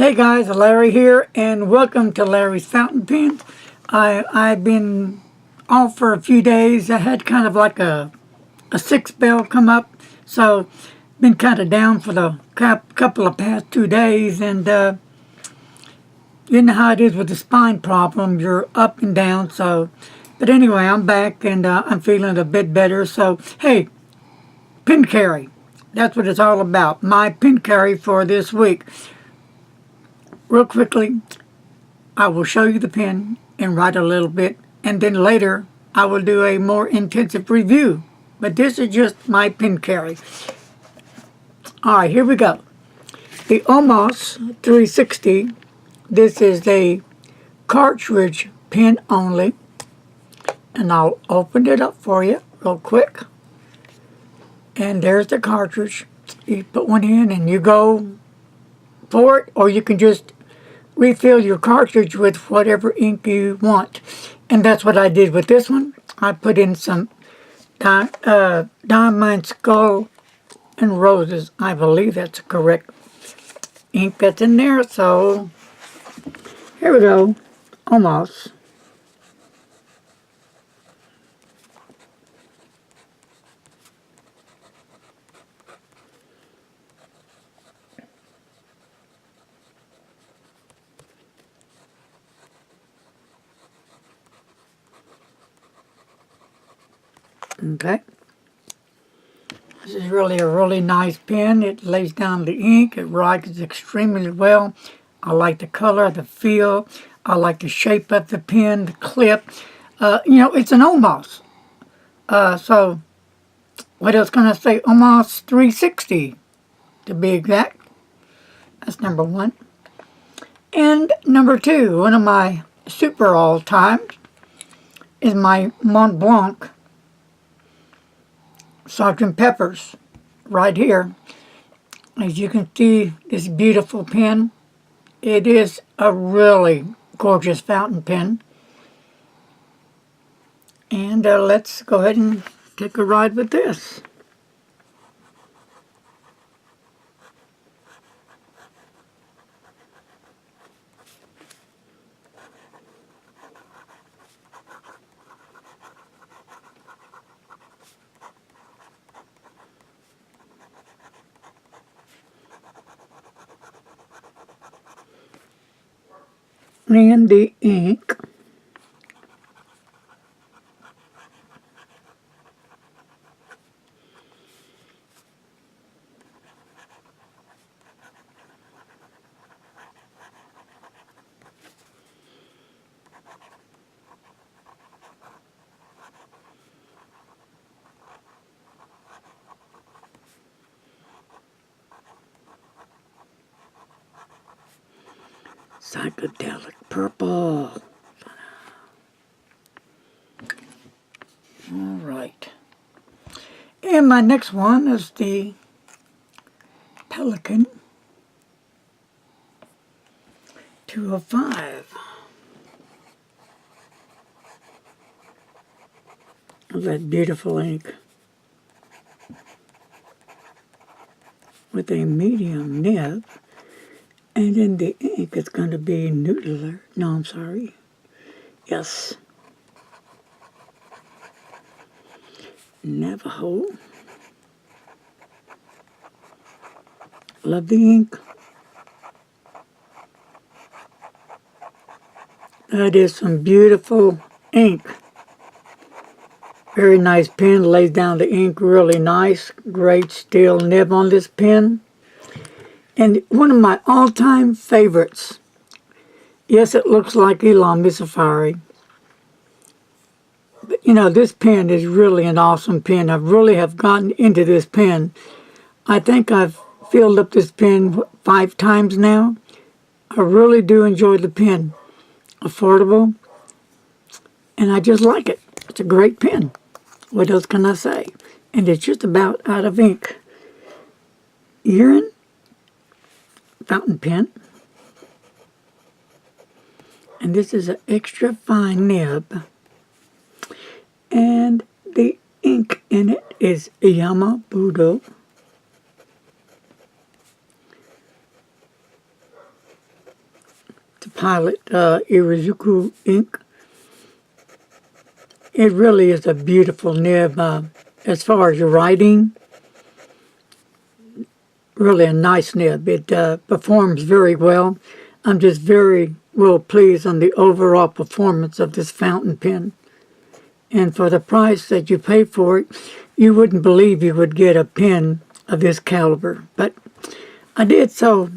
Hey guys, Larry here, and welcome to Larry's Fountain Pen. I've been off for a few days. I had kind of like a sick spell come up, so been kind of down for the couple of past 2 days, and you know how it is with the spine problem. You're up and down, so. But anyway, I'm back, and I'm feeling a bit better. So hey, pen carry. That's what it's all about. My pen carry for this week. Real quickly, I will show you the pen and write a little bit, and then later I will do a more intensive review. But this is just my pen carry. Alright, here we go. The Omos 360. This is a cartridge pen only. And I'll open it up for you real quick. And there's the cartridge. You put one in and you go for it, or you can just refill your cartridge with whatever ink you want. And that's what I did with this one. I put in some Diamond Skull and Roses. I believe that's the correct ink that's in there. So here we go. Almost. Okay. This is really a really nice pen. It lays down the ink. It writes extremely well. I like the color, the feel. I like the shape of the pen, the clip. It's an Omos. So, what else can I say? Omos 360, to be exact. That's number one. And number two, one of my super all-times, is my Mont Blanc Sgt. Pepper's right here. As you can see, this beautiful pen. It is a really gorgeous fountain pen. And let's go ahead and take a ride with this. And the ink. Psychedelic purple. All right. And my next one is the Pelikan 205. That beautiful ink with a medium nib. And in the ink, it's going to be Noodler. No, I'm sorry. Yes. Navajo. Love the ink. That is some beautiful ink. Very nice pen. Lays down the ink really nice. Great steel nib on this pen. And one of my all-time favorites. Yes, it looks like Elami Safari. But, this pen is really an awesome pen. I really have gotten into this pen. I think I've filled up this pen 5 times now. I really do enjoy the pen. Affordable. And I just like it. It's a great pen. What else can I say? And it's just about out of ink. Urine fountain pen. And this is an extra fine nib. And the ink in it is Yamabudo. Pilot Irizuku ink. It really is a beautiful nib. As far as your writing, really a nice nib. It performs very well. I'm just very well pleased on the overall performance of this fountain pen. And for the price that you pay for it, you wouldn't believe you would get a pen of this caliber. But I did, so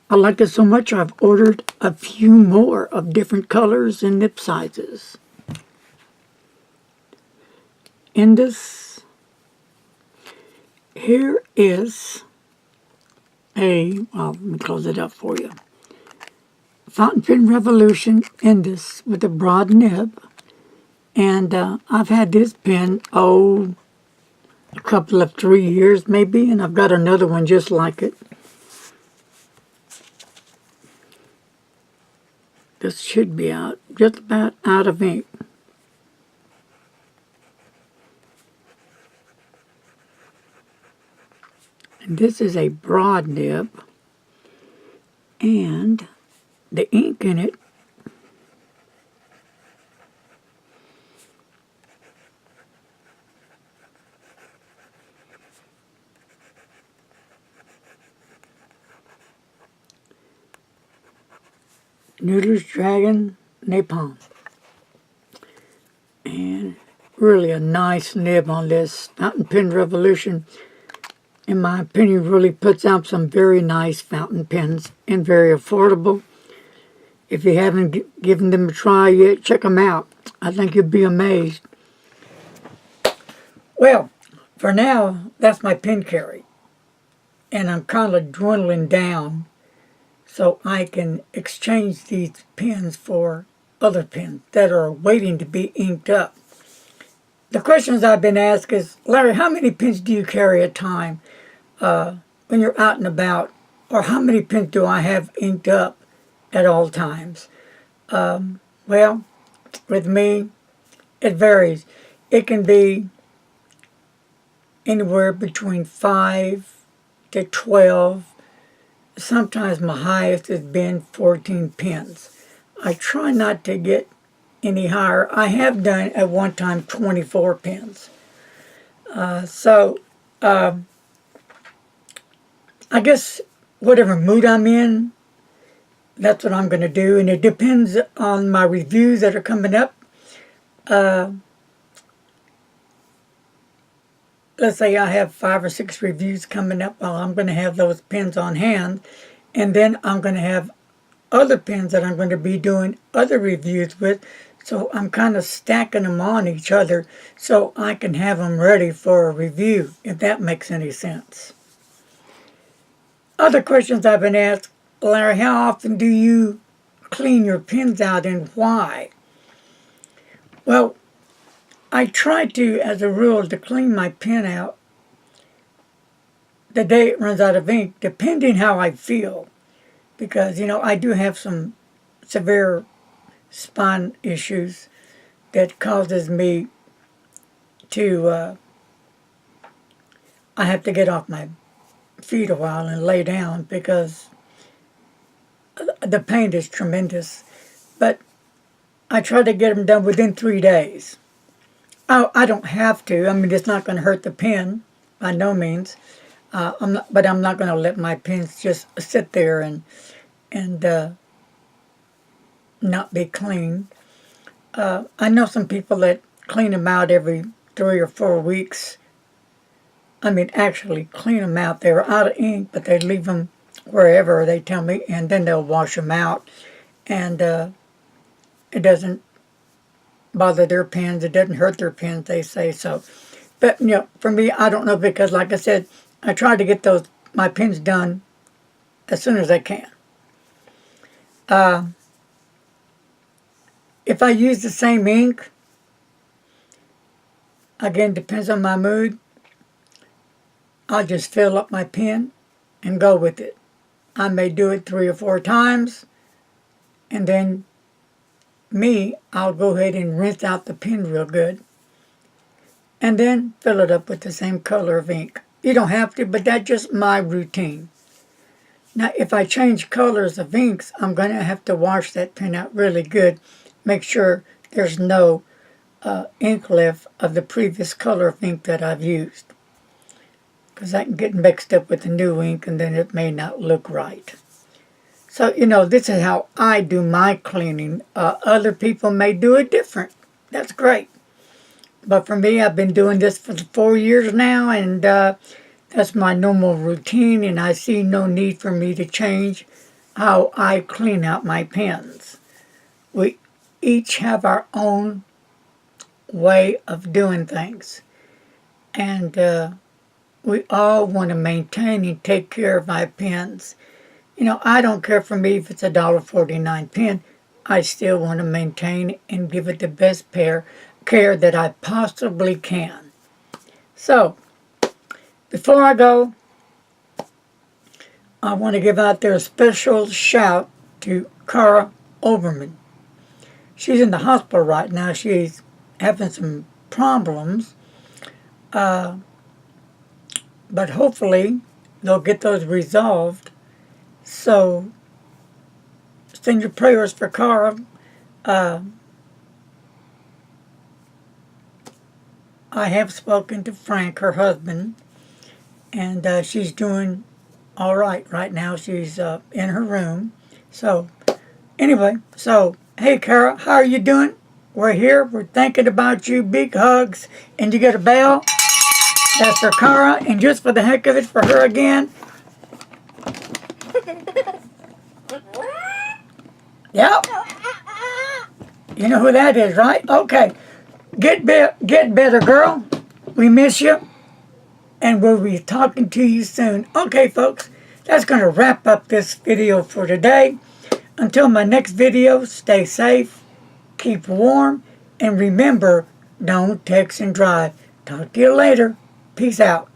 I liked it so much I've ordered a few more of different colors and nib sizes. Indus. Here is well, let me close it up for you. Fountain Pen Revolution Indus with a broad nib. And I've had this pen, a couple of 3 years maybe, and I've got another one just like it. This should be just about out of ink. And this is a broad nib, and the ink in it Noodler's Dragon Napalm. And really a nice nib on this Fountain Pen Revolution. In my opinion, really puts out some very nice fountain pens and very affordable. If you haven't given them a try yet, check them out. I think you'll be amazed. Well, for now, that's my pen carry. And I'm kind of dwindling down so I can exchange these pens for other pens that are waiting to be inked up. The questions I've been asked is, Larry, how many pens do you carry at a time when you're out and about? Or how many pens do I have inked up at all times? Well, with me, it varies. It can be anywhere between 5 to 12. Sometimes my highest has been 14 pens. I try not to get any higher. I have done at one time 24 pens. I guess whatever mood I'm in, that's what I'm going to do. And it depends on my reviews that are coming up. Let's say I have 5 or 6 reviews coming up. Well, I'm going to have those pens on hand. And then I'm going to have other pens that I'm going to be doing other reviews with. So I'm kind of stacking them on each other so I can have them ready for a review, if that makes any sense. Other questions I've been asked, Larry, how often do you clean your pens out and why? Well, I try to, as a rule, to clean my pen out the day it runs out of ink, depending how I feel. Because, I do have some severe spine issues that causes me to, I have to get off my feet a while and lay down because the pain is tremendous. But I try to get them done within 3 days. I don't have to. I mean, it's not going to hurt the pen by no means. But I'm not going to let my pens just sit there and not be clean. I know some people that clean them out every 3 or 4 weeks. I mean, actually clean them out. They're out of ink, but they leave them wherever, they tell me, and then they'll wash them out. And it doesn't bother their pens. It doesn't hurt their pens, they say so. But, for me, I don't know, because like I said, I try to get my pens done as soon as I can. If I use the same ink, again, depends on my mood, I'll just fill up my pen and go with it. I may do it 3 or 4 times, and then I'll go ahead and rinse out the pen real good, and then fill it up with the same color of ink. You don't have to, but that's just my routine. Now, if I change colors of inks, I'm going to have to wash that pen out really good. Make sure there's no ink left of the previous color of ink that I've used. Because that can get mixed up with the new ink and then it may not look right. So, this is how I do my cleaning. Other people may do it different. That's great. But for me, I've been doing this for 4 years now, and that's my normal routine, and I see no need for me to change how I clean out my pens. We each have our own way of doing things, and we all want to maintain and take care of my pens. I don't care for me if it's a $1.49 pen. I still want to maintain and give it the best care that I possibly can. So, before I go, I want to give out there a special shout to Cara Overman. She's in the hospital right now. She's having some problems, but hopefully they'll get those resolved. So, send your prayers for Cara. I have spoken to Frank, her husband, and she's doing all right now. She's in her room. So, anyway, hey, Cara, how are you doing? We're here. We're thinking about you. Big hugs. And you get a bell. That's for Cara. And just for the heck of it, for her again. Yep. You know who that is, right? Okay. Get better, girl. We miss you. And we'll be talking to you soon. Okay, folks. That's going to wrap up this video for today. Until my next video, stay safe, keep warm, and remember, don't text and drive. Talk to you later. Peace out.